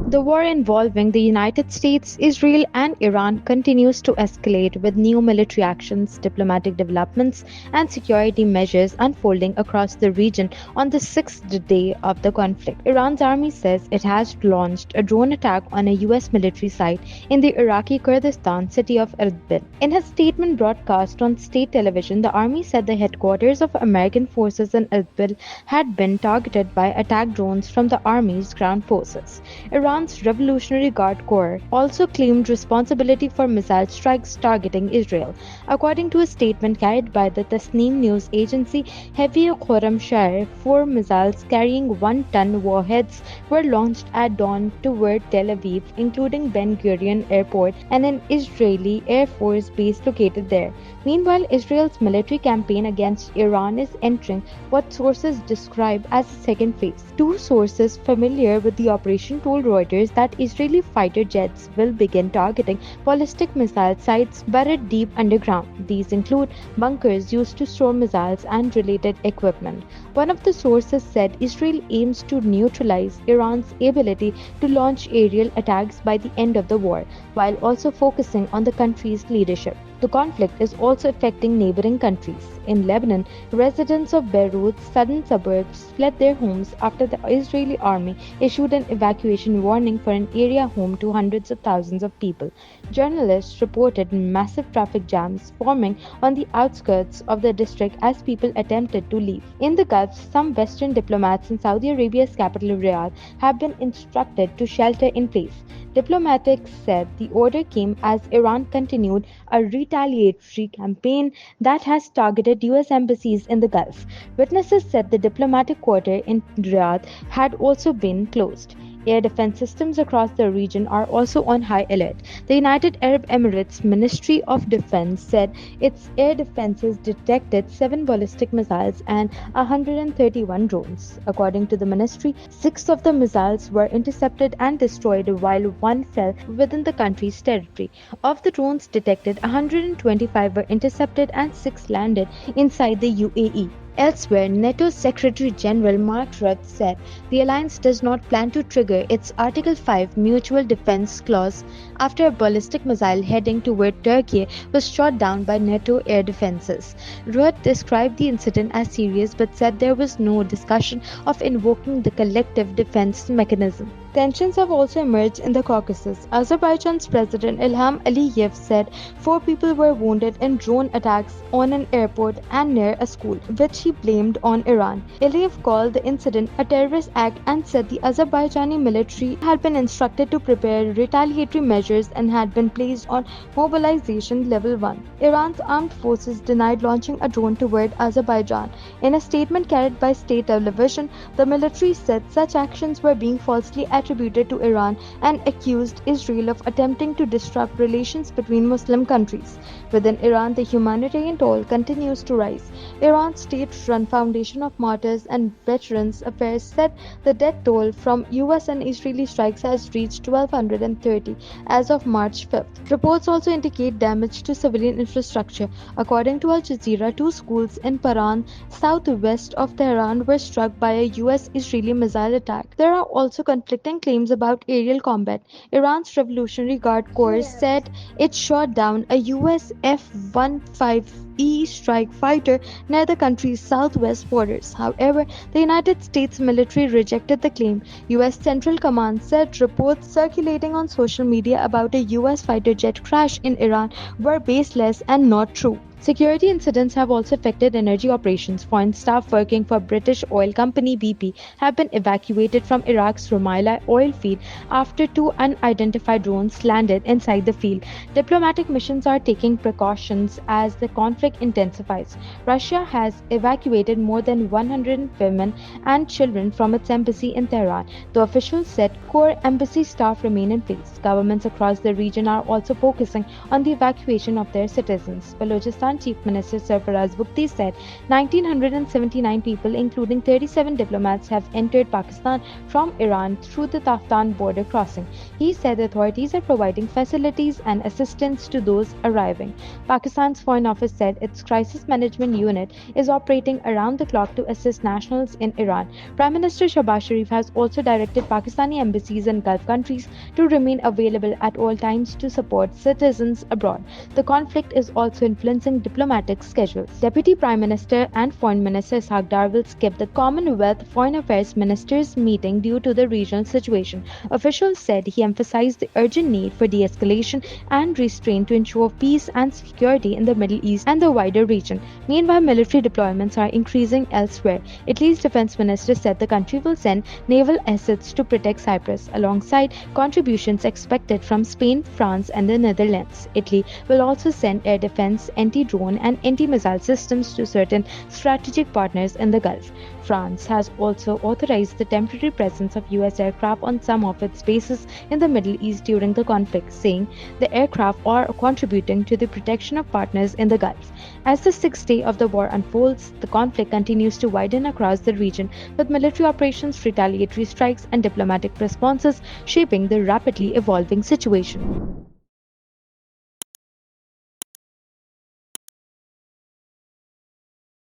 The war involving the United States, Israel, and Iran continues to escalate with new military actions, diplomatic developments, and security measures unfolding across the region on the sixth day of the conflict. Iran's army says it has launched a drone attack on a U.S. military site in the Iraqi Kurdistan city of Erbil. In a statement broadcast on state television, the army said the headquarters of American forces in Erbil had been targeted by attack drones from the army's ground forces. Iran's Revolutionary Guard Corps also claimed responsibility for missile strikes targeting Israel. According to a statement carried by the Tasnim news agency, heavy Khorramshahr 4 missiles carrying 1-ton warheads were launched at dawn toward Tel Aviv, including Ben Gurion Airport and an Israeli Air Force base located there. Meanwhile, Israel's military campaign against Iran is entering what sources describe as a second phase. Two sources familiar with the operation told Reuters that Israeli fighter jets will begin targeting ballistic missile sites buried deep underground. These include bunkers used to store missiles and related equipment. One of the sources said Israel aims to neutralize Iran's ability to launch aerial attacks by the end of the war, while also focusing on the country's leadership. The conflict is also affecting neighboring countries. In Lebanon, residents of Beirut's southern suburbs fled their homes after the Israeli army issued an evacuation warning for an area home to hundreds of thousands of people. Journalists reported massive traffic jams forming on the outskirts of the district as people attempted to leave. In the Gulf, some Western diplomats in Saudi Arabia's capital Riyadh have been instructed to shelter in place. Diplomatics said the order came as Iran continued a retaliatory campaign that has targeted U.S. embassies in the Gulf. Witnesses said the diplomatic quarter in Riyadh had also been closed. Air defense systems across the region are also on high alert. The United Arab Emirates Ministry of Defense said its air defenses detected 7 ballistic missiles and 131 drones. According to the ministry, 6 of the missiles were intercepted and destroyed while 1 fell within the country's territory. Of the drones detected, 125 were intercepted and 6 landed inside the UAE. Elsewhere, NATO Secretary General Mark Rutte said the alliance does not plan to trigger its Article 5 mutual defense clause after a ballistic missile heading toward Turkey was shot down by NATO air defenses. Rutte described the incident as serious but said there was no discussion of invoking the collective defense mechanism. Tensions have also emerged in the Caucasus. Azerbaijan's President Ilham Aliyev said 4 people were wounded in drone attacks on an airport and near a school, which he blamed on Iran. Aliyev called the incident a terrorist act and said the Azerbaijani military had been instructed to prepare retaliatory measures and had been placed on mobilization level 1. Iran's armed forces denied launching a drone toward Azerbaijan. In a statement carried by state television, the military said such actions were being falsely attributed to Iran and accused Israel of attempting to disrupt relations between Muslim countries. Within Iran, the humanitarian toll continues to rise. Iran's state-run Foundation of Martyrs and Veterans Affairs said the death toll from US and Israeli strikes has reached 1,230 as of March 5th. Reports also indicate damage to civilian infrastructure. According to Al Jazeera, 2 schools in Paran, southwest of Tehran, were struck by a US-Israeli missile attack. There are also conflicting claims about aerial combat. Iran's Revolutionary Guard Corps said it shot down a US F-15E strike fighter near the country's southwest borders. However, the United States military rejected the claim. US Central Command said reports circulating on social media about a US fighter jet crash in Iran were baseless and not true. Security incidents have also affected energy operations. Foreign staff working for British oil company BP have been evacuated from Iraq's Rumaila oil field after 2 unidentified drones landed inside the field. Diplomatic missions are taking precautions as the conflict intensifies. Russia has evacuated more than 100 women and children from its embassy in Tehran. The officials said core embassy staff remain in place. Governments across the region are also focusing on the evacuation of their citizens. Balochistan Pakistan Chief Minister Sarfaraz Bugti said 1,979 people, including 37 diplomats, have entered Pakistan from Iran through the Taftan border crossing. He said the authorities are providing facilities and assistance to those arriving. Pakistan's Foreign Office said its crisis management unit is operating around the clock to assist nationals in Iran. Prime Minister Shahbaz Sharif has also directed Pakistani embassies in Gulf countries to remain available at all times to support citizens abroad. The conflict is also influencing diplomatic schedules. Deputy Prime Minister and Foreign Minister Ishaq Dar will skip the Commonwealth Foreign Affairs Ministers meeting due to the regional situation. Officials said he emphasized the urgent need for de-escalation and restraint to ensure peace and security in the Middle East and the wider region. Meanwhile, military deployments are increasing elsewhere. Italy's defense minister said the country will send naval assets to protect Cyprus, alongside contributions expected from Spain, France, and the Netherlands. Italy will also send air defense, anti-drone, and anti-missile systems to certain strategic partners in the Gulf. France has also authorized the temporary presence of US aircraft on some of its bases in the Middle East during the conflict, saying the aircraft are contributing to the protection of partners in the Gulf. As the sixth day of the war unfolds, the conflict continues to widen across the region, with military operations, retaliatory strikes, and diplomatic responses shaping the rapidly evolving situation.